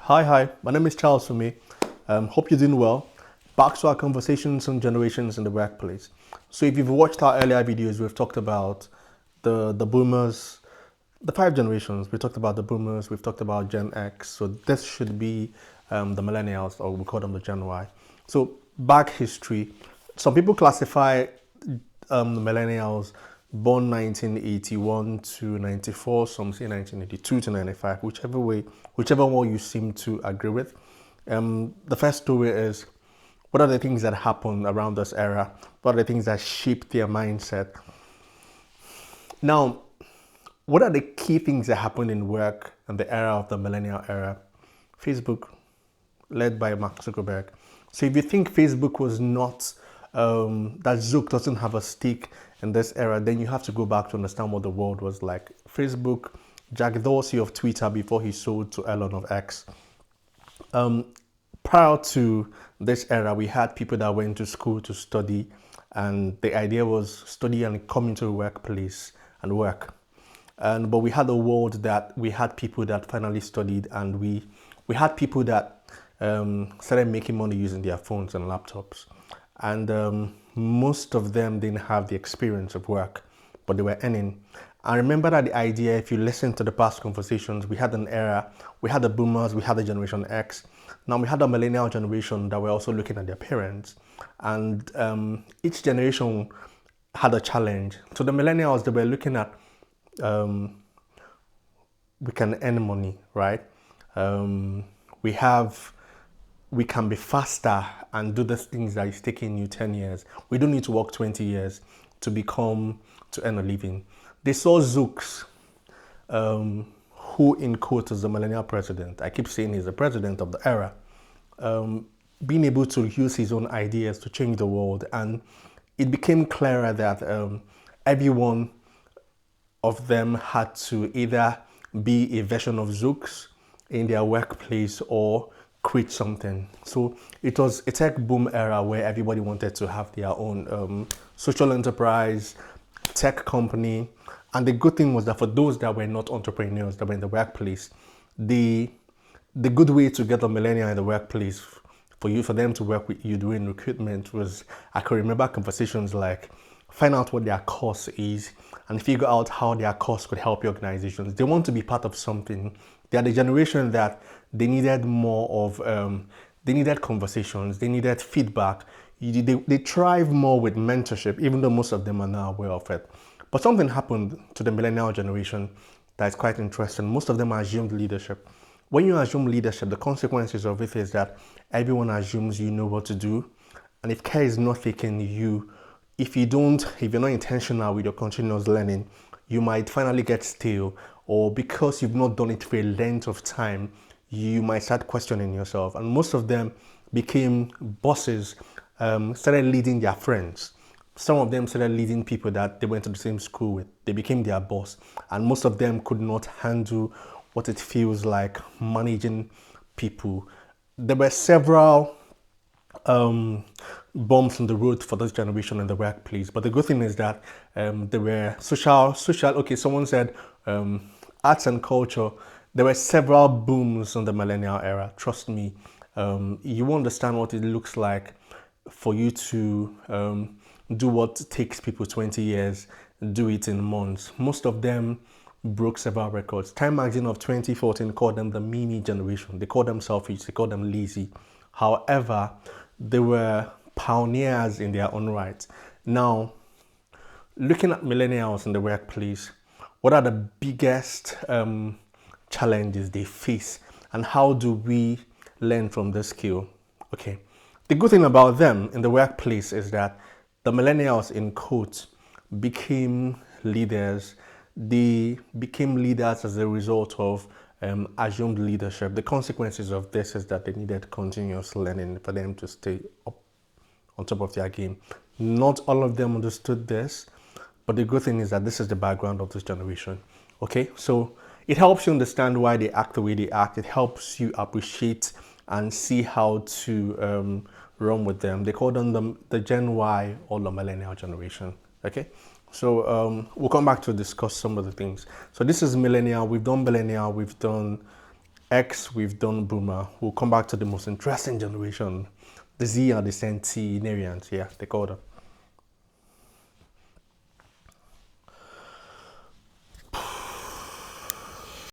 Hi, my name is Charles for me. Hope you're doing well. Back to our conversations on generations in the workplace. So if you've watched our earlier videos, we've talked about the boomers, the five generations. We talked about the boomers, we've talked about Gen X. So this should be the millennials, or we call them the Gen Y. So back history, some people classify the millennials born 1981 to 94, some say 1982 to 95, whichever one you seem to agree with. The first story is, what are the things that happened around this era? What are the things that shaped their mindset? Now, what are the key things that happened in work in the era of the millennial era? Facebook, led by Mark Zuckerberg. So if you think Facebook was not, that Zuck doesn't have a stake in this era, then you have to go back to understand what the world was like. Facebook, Jack Dorsey of Twitter before he sold to Elon of X. Prior to this era, we had people that went to school to study, and the idea was study and come into the workplace and work. But we had a world that we had people that finally studied, and we had people that started making money using their phones and laptops. And most of them didn't have the experience of work, but they were earning. I remember that the idea, if you listen to the past conversations, we had an era, we had the boomers, we had the Generation X. Now we had a millennial generation that were also looking at their parents. And each generation had a challenge. So the millennials, they were looking at, we can earn money, right? We can be faster and do the things that is taking you 10 years. We don't need to work 20 years to earn a living. They saw Zucks, who in quotes is the millennial president. I keep saying he's the president of the era, being able to use his own ideas to change the world. And it became clearer that every one of them had to either be a version of Zucks in their workplace or create something. So it was a tech boom era where everybody wanted to have their own social enterprise, tech company. And the good thing was that for those that were not entrepreneurs, that were in the workplace, the good way to get a millennial in the workplace for them to work with you doing recruitment was, I can remember conversations like, find out what their course is and figure out how their course could help your organizations. They want to be part of something. They are the generation that they needed more of, they needed conversations, they needed feedback. They thrive more with mentorship, even though most of them are now aware of it. But something happened to the millennial generation that is quite interesting. Most of them assumed leadership. When you assume leadership, the consequences of it is that everyone assumes you know what to do. And if care is not taken, if you're not intentional with your continuous learning, you might finally get stale, or because you've not done it for a length of time, you might start questioning yourself. And most of them became bosses, started leading their friends. Some of them started leading people that they went to the same school with. They became their boss. And most of them could not handle what it feels like managing people. There were several bumps on the road for this generation in the workplace. But the good thing is that there were social, okay, someone said arts and culture. There were several booms in the millennial era. Trust me, you understand what it looks like for you to do what takes people 20 years, do it in months. Most of them broke several records. Time magazine of 2014 called them the mini generation. They called them selfish, they called them lazy. However, they were pioneers in their own right. Now, looking at millennials in the workplace, what are the biggest challenges they face, and how do we learn from this skill? Okay, the good thing about them in the workplace is that the millennials, in quotes, became leaders. They became leaders as a result of assumed leadership. The consequences of this is that they needed continuous learning for them to stay up on top of their game. Not all of them understood this, but the good thing is that this is the background of this generation. Okay, so it helps you understand why they act the way they act. It helps you appreciate and see how to run with them. They call them the Gen Y, or the millennial generation. Okay, so we'll come back to discuss some of the things. So this is millennial. We've done millennial. We've done X, we've done Boomer. We'll come back to the most interesting generation, the Z and the centenarians. Yeah, they call them.